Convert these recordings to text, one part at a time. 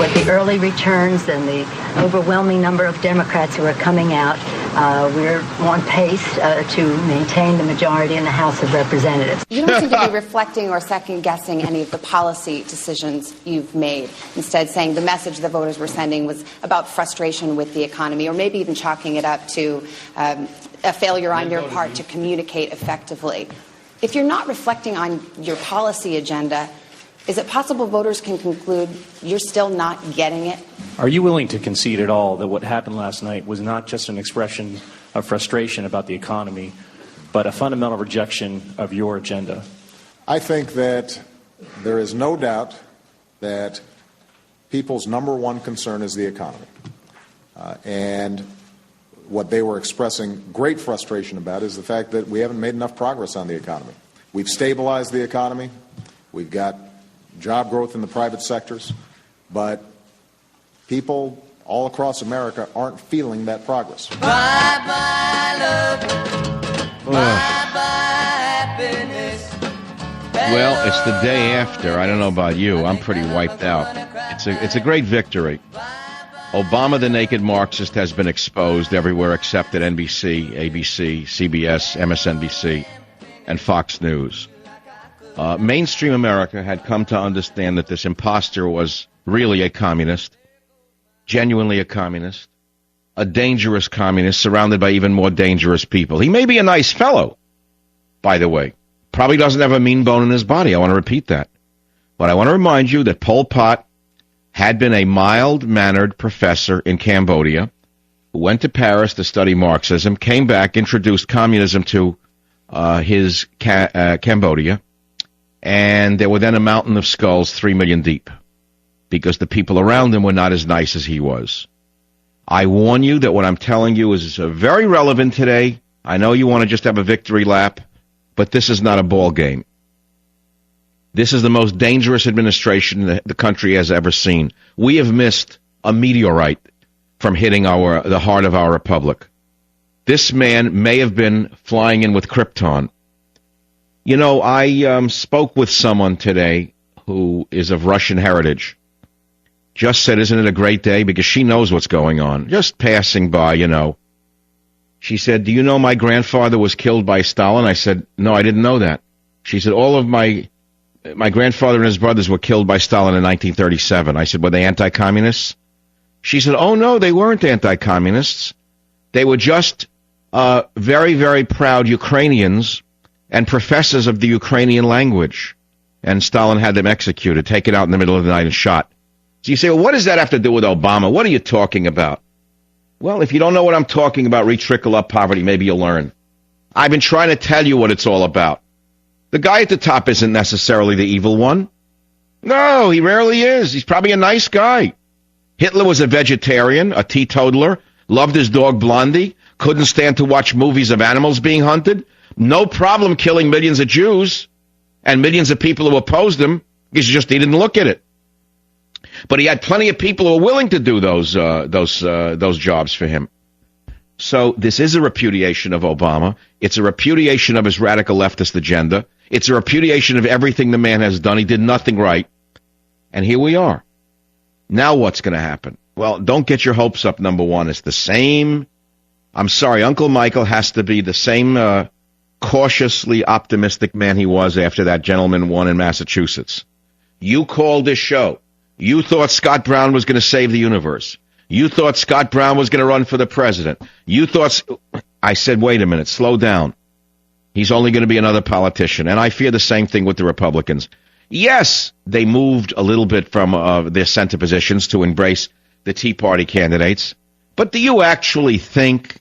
with the early returns and the overwhelming number of Democrats who are coming out, we're on pace to maintain the majority in the House of Representatives. You don't seem to be reflecting or second-guessing any of the policy decisions you've made. Instead, saying the message the voters were sending was about frustration with the economy, or maybe even chalking it up to a failure on your part to communicate effectively. If you're not reflecting on your policy agenda, is it possible voters can conclude you're still not getting it? Are you willing to concede at all that what happened last night was not just an expression of frustration about the economy, but a fundamental rejection of your agenda? I think that there is no doubt that people's number one concern is the economy. And what they were expressing great frustration about is the fact that we haven't made enough progress on the economy. We've stabilized the economy. We've got job growth in the private sectors, but people all across America aren't feeling that progress. Bye-bye love, bye-bye happiness. Well, it's the day after. I don't know about you. I'm pretty wiped out. It's a great victory. Obama the naked Marxist has been exposed everywhere except at NBC, ABC, CBS, MSNBC, and Fox News. Mainstream America had come to understand that this imposter was really a communist, genuinely a communist, a dangerous communist surrounded by even more dangerous people. He may be a nice fellow, by the way. Probably doesn't have a mean bone in his body. I want to repeat that. But I want to remind you that Pol Pot had been a mild-mannered professor in Cambodia who went to Paris to study Marxism, came back, introduced communism to his Cambodia, and there were then a mountain of skulls 3 million deep because the people around him were not as nice as he was. I warn you that what I'm telling you is very relevant today. I know you want to just have a victory lap, but this is not a ball game. This is the most dangerous administration the country has ever seen. We have missed a meteorite from hitting the heart of our republic. This man may have been flying in with Krypton. You know, I spoke with someone today who is of Russian heritage. Just said, isn't it a great day? Because she knows what's going on. Just passing by, you know. She said, do you know my grandfather was killed by Stalin? I said, no, I didn't know that. She said, all of my grandfather and his brothers were killed by Stalin in 1937. I said, were they anti-communists? She said, oh, no, they weren't anti-communists. They were just very, very proud Ukrainians and professors of the Ukrainian language. And Stalin had them executed, taken out in the middle of the night and shot. So you say, well, what does that have to do with Obama? What are you talking about? Well, if you don't know what I'm talking about, trickle up poverty, maybe you'll learn. I've been trying to tell you what it's all about. The guy at the top isn't necessarily the evil one. No, he rarely is. He's probably a nice guy. Hitler was a vegetarian, a teetotaler, loved his dog Blondie, couldn't stand to watch movies of animals being hunted, no problem killing millions of Jews and millions of people who opposed him because he didn't look at it. But he had plenty of people who were willing to do those jobs for him. So this is a repudiation of Obama. It's a repudiation of his radical leftist agenda. It's a repudiation of everything the man has done. He did nothing right. And here we are. Now what's going to happen? Well, don't get your hopes up, number one. It's the same. I'm sorry, Uncle Michael has to be the same cautiously optimistic man he was after that gentleman won in Massachusetts. You called this show. You thought Scott Brown was going to save the universe. You thought Scott Brown was going to run for the president. You thought... I said, wait a minute, slow down. He's only going to be another politician. And I fear the same thing with the Republicans. Yes, they moved a little bit from their center positions to embrace the Tea Party candidates. But do you actually think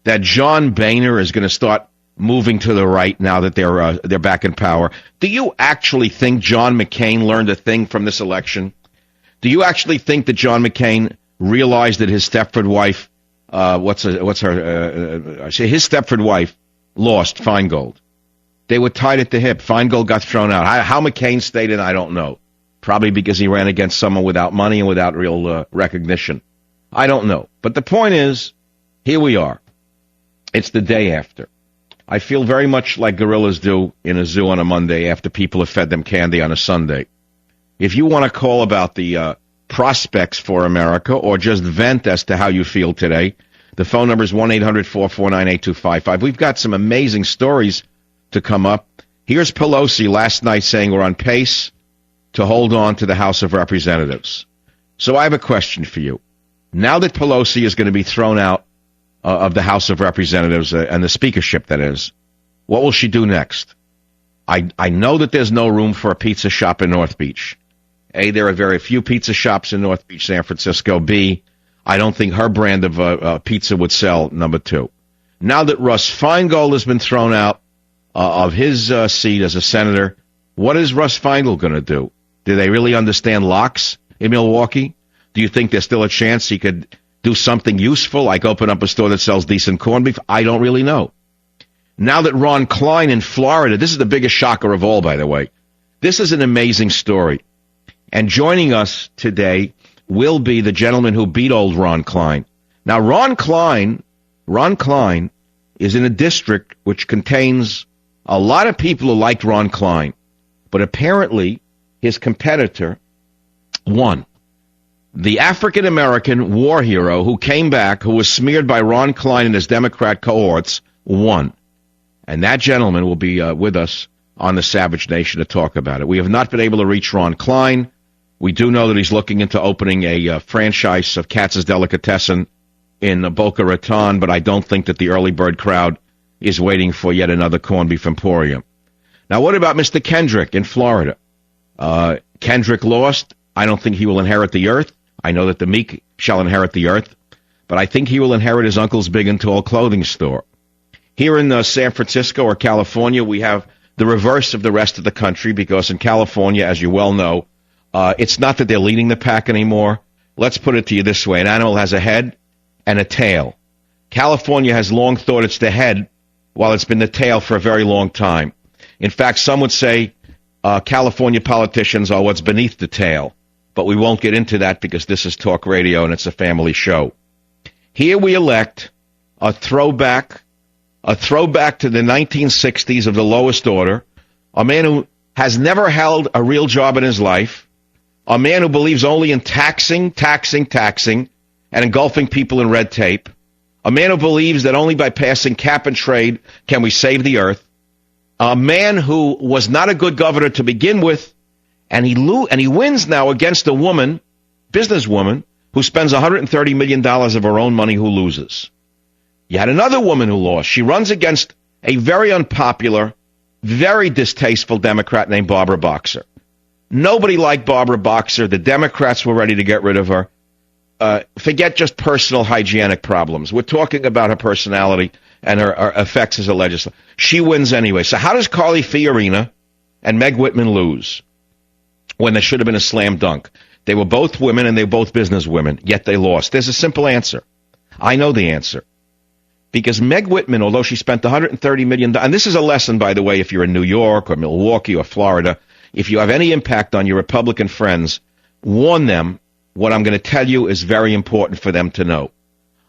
that John Boehner is going to start moving to the right now that they're back in power? Do you actually think John McCain learned a thing from this election? Do you actually think that John McCain realized that his Stepford wife, his Stepford wife lost Feingold? They were tied at the hip. Feingold got thrown out. How McCain stayed in, I don't know. Probably because he ran against someone without money and without real recognition. I don't know. But the point is, here we are. It's the day after. I feel very much like gorillas do in a zoo on a Monday after people have fed them candy on a Sunday. If you want to call about the prospects for America or just vent as to how you feel today, the phone number is 1-800-449-8255. We've got some amazing stories to come up. Here's Pelosi last night saying we're on pace to hold on to the House of Representatives. So I have a question for you. Now that Pelosi is going to be thrown out of the House of Representatives and the speakership, that is, what will she do next? I know that there's no room for a pizza shop in North Beach. A, there are very few pizza shops in North Beach, San Francisco. B, I don't think her brand of pizza would sell, number two. Now that Russ Feingold has been thrown out of his seat as a senator, what is Russ Feingold going to do? Do they really understand locks in Milwaukee? Do you think there's still a chance he could do something useful, like open up a store that sells decent corned beef? I don't really know. Now that Ron Klein in Florida, this is the biggest shocker of all, by the way. This is an amazing story. And joining us today will be the gentleman who beat old Ron Klein. Now, Ron Klein is in a district which contains a lot of people who liked Ron Klein. But apparently, his competitor won. The African-American war hero who came back, who was smeared by Ron Klein and his Democrat cohorts, won. And that gentleman will be with us on the Savage Nation to talk about it. We have not been able to reach Ron Klein. We do know that he's looking into opening a franchise of Katz's Delicatessen in Boca Raton, but I don't think that the early bird crowd is waiting for yet another corned beef emporium. Now, what about Mr. Kendrick in Florida? Kendrick lost. I don't think he will inherit the earth. I know that the meek shall inherit the earth, but I think he will inherit his uncle's big and tall clothing store. Here in San Francisco or California, we have the reverse of the rest of the country, because in California, as you well know, it's not that they're leading the pack anymore. Let's put it to you this way. An animal has a head and a tail. California has long thought it's the head, while it's been the tail for a very long time. In fact, some would say California politicians are what's beneath the tail. But we won't get into that because this is talk radio and it's a family show. Here we elect a throwback to the 1960s of the lowest order, a man who has never held a real job in his life, a man who believes only in taxing, and engulfing people in red tape, a man who believes that only by passing cap and trade can we save the earth, a man who was not a good governor to begin with, and he wins now against a woman, businesswoman, who spends $130 million of her own money who loses. You had another woman who lost. She runs against a very unpopular, very distasteful Democrat named Barbara Boxer. Nobody liked Barbara Boxer. The Democrats were ready to get rid of her. Forget just personal hygienic problems. We're talking about her personality and her effects as a legislator. She wins anyway. So how does Carly Fiorina and Meg Whitman lose when there should have been a slam dunk? They were both women and they were both business women, yet they lost. There's a simple answer. I know the answer. Because Meg Whitman, although she spent $130 million, and this is a lesson, by the way, if you're in New York or Milwaukee or Florida, if you have any impact on your Republican friends, warn them. What I'm going to tell you is very important for them to know.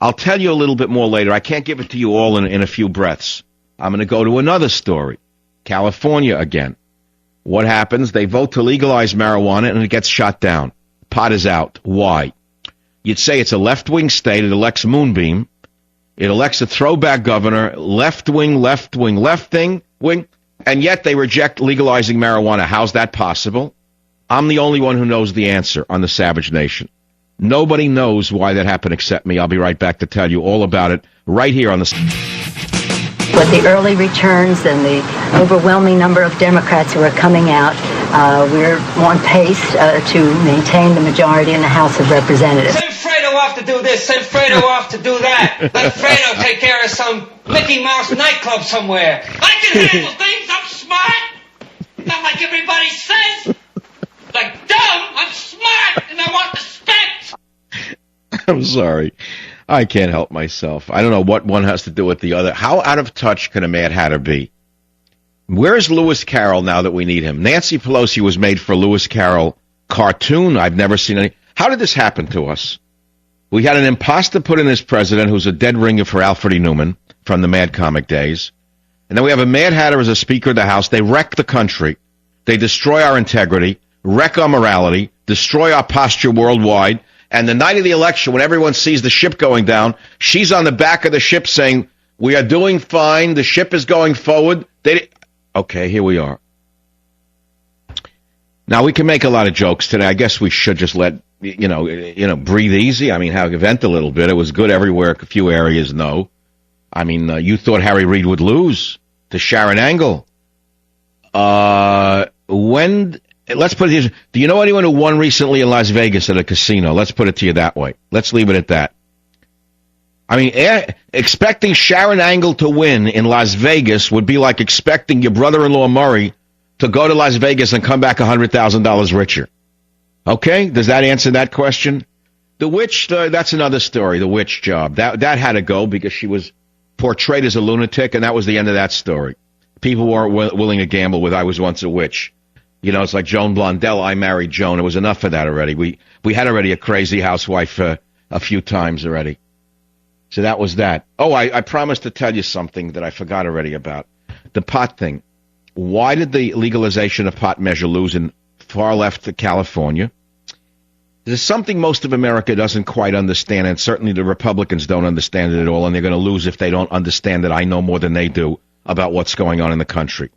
I'll tell you a little bit more later. I can't give it to you all in a few breaths. I'm going to go to another story. California again. What happens? They vote to legalize marijuana and it gets shot down. Pot is out. Why? You'd say it's a left-wing state. It elects Moonbeam. It elects a throwback governor, left wing, and yet they reject legalizing marijuana. How's that possible? I'm the only one who knows the answer on the Savage Nation. Nobody knows why that happened except me. I'll be right back to tell you all about it right here on the... With the early returns and the overwhelming number of Democrats who are coming out, we're on pace to maintain the majority in the House of Representatives. Send Fredo off to do this, send Fredo off to do that. Let Fredo take care of some Mickey Mouse nightclub somewhere. I can handle things, I'm smart. Not like everybody says. Like dumb, I'm smart, and I want respect. I'm sorry. I can't help myself. I don't know what one has to do with the other. How out of touch can a Mad Hatter be? Where's Lewis Carroll now that we need him? Nancy Pelosi was made for Lewis Carroll cartoon. I've never seen any. How did this happen to us? We had an imposter put in as president who's a dead ringer for Alfred E. Newman from the Mad Comic days. And then we have a Mad Hatter as a Speaker of the House. They wreck the country. They destroy our integrity. wreck our morality, destroy our posture worldwide. And the night of the election, when everyone sees the ship going down, she's on the back of the ship saying, we are doing fine, the ship is going forward. Okay, here we are. Now, we can make a lot of jokes today. I guess we should just let, breathe easy. I mean, vent a little bit. It was good everywhere, a few areas, no. I mean, you thought Harry Reid would lose to Sharon Angle. Let's put it here. Do you know anyone who won recently in Las Vegas at a casino? Let's put it to you that way. Let's leave it at that. I mean, expecting Sharon Angle to win in Las Vegas would be like expecting your brother-in-law Murray to go to Las Vegas and come back $100,000 richer. Okay? Does that answer that question? The witch, that's another story, the witch job. That had to go because she was portrayed as a lunatic, and that was the end of that story. People weren't willing to gamble with I was once a witch. It's like Joan Blondell, I married Joan. It was enough of that already. We had already a crazy housewife a few times already. So that was that. Oh, I promised to tell you something that I forgot already about. The pot thing. Why did the legalization of pot measure lose in far left California? There's something most of America doesn't quite understand, and certainly the Republicans don't understand it at all, and they're going to lose if they don't understand that I know more than they do about what's going on in the country.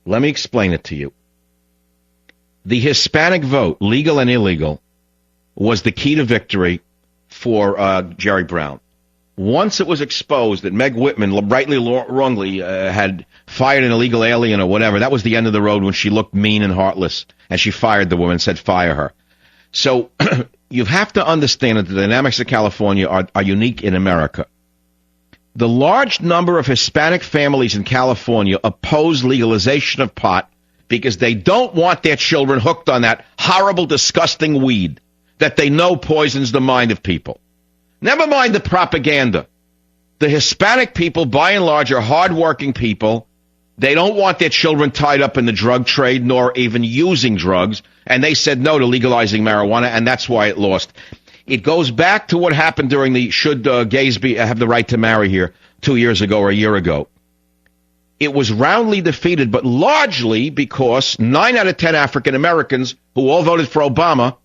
Let me explain it to you. The Hispanic vote, legal and illegal, was the key to victory for Jerry Brown. Once it was exposed that Meg Whitman, rightly or wrongly, had fired an illegal alien or whatever, that was the end of the road when she looked mean and heartless, and she fired the woman and said, fire her. So you have to understand that the dynamics of California are unique in America. The large number of Hispanic families in California oppose legalization of pot because they don't want their children hooked on that horrible, disgusting weed that they know poisons the mind of people. Never mind the propaganda. The Hispanic people, by and large, are hardworking people. They don't want their children tied up in the drug trade, nor even using drugs, and they said no to legalizing marijuana, and that's why it lost. It goes back to what happened during the should gays have the right to marry here 2 years ago or a year ago. It was roundly defeated, but largely because 9 out of 10 African Americans who all voted for Obama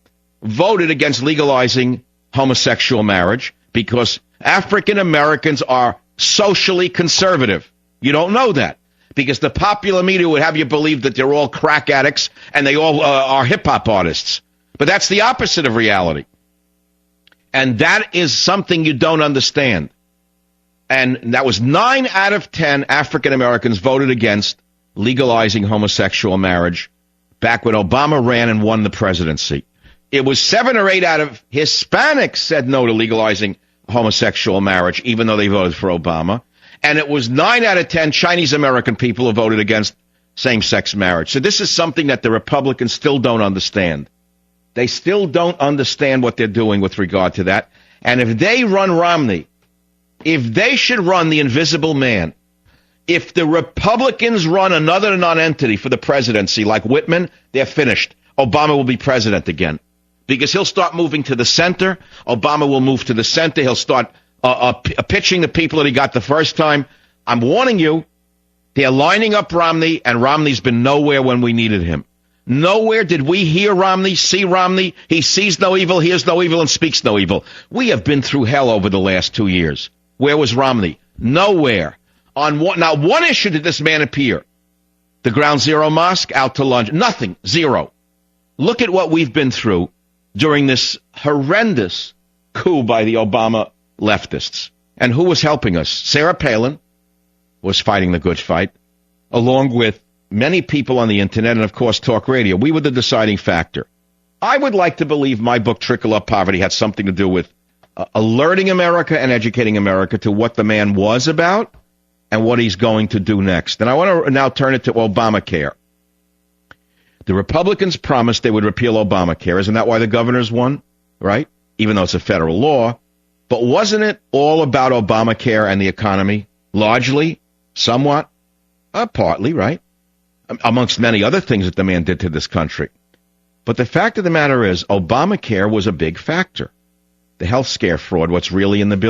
voted against legalizing homosexual marriage because African Americans are socially conservative. You don't know that because the popular media would have you believe that they're all crack addicts and they all are hip-hop artists. But that's the opposite of reality. And that is something you don't understand. And that was 9 out of 10 African Americans voted against legalizing homosexual marriage back when Obama ran and won the presidency. It was 7 or 8 out of Hispanics said no to legalizing homosexual marriage, even though they voted for Obama. And it was 9 out of 10 Chinese American people who voted against same-sex marriage. So this is something that the Republicans still don't understand. They still don't understand what they're doing with regard to that. And if they run Romney, if they should run the invisible man, if the Republicans run another non-entity for the presidency like Whitman, they're finished. Obama will be president again. Because he'll start moving to the center. Obama will move to the center. He'll start pitching the people that he got the first time. I'm warning you, they're lining up Romney, and Romney's been nowhere when we needed him. Nowhere did we hear Romney, see Romney. He sees no evil, hears no evil, and speaks no evil. We have been through hell over the last 2 years. Where was Romney? Nowhere. Now, one issue did this man appear. The Ground Zero Mosque, out to lunch. Nothing. Zero. Look at what we've been through during this horrendous coup by the Obama leftists. And who was helping us? Sarah Palin was fighting the good fight, along with many people on the internet and, of course, talk radio. We were the deciding factor. I would like to believe my book, Trickle Up Poverty, had something to do with alerting America and educating America to what the man was about and what he's going to do next. And I want to now turn it to Obamacare. The Republicans promised they would repeal Obamacare. Isn't that why the governors won, right? Even though it's a federal law. But wasn't it all about Obamacare and the economy? Largely? Somewhat? Partly, right? Amongst many other things that the man did to this country. But the fact of the matter is, Obamacare was a big factor. The health scare fraud, what's really in the bill.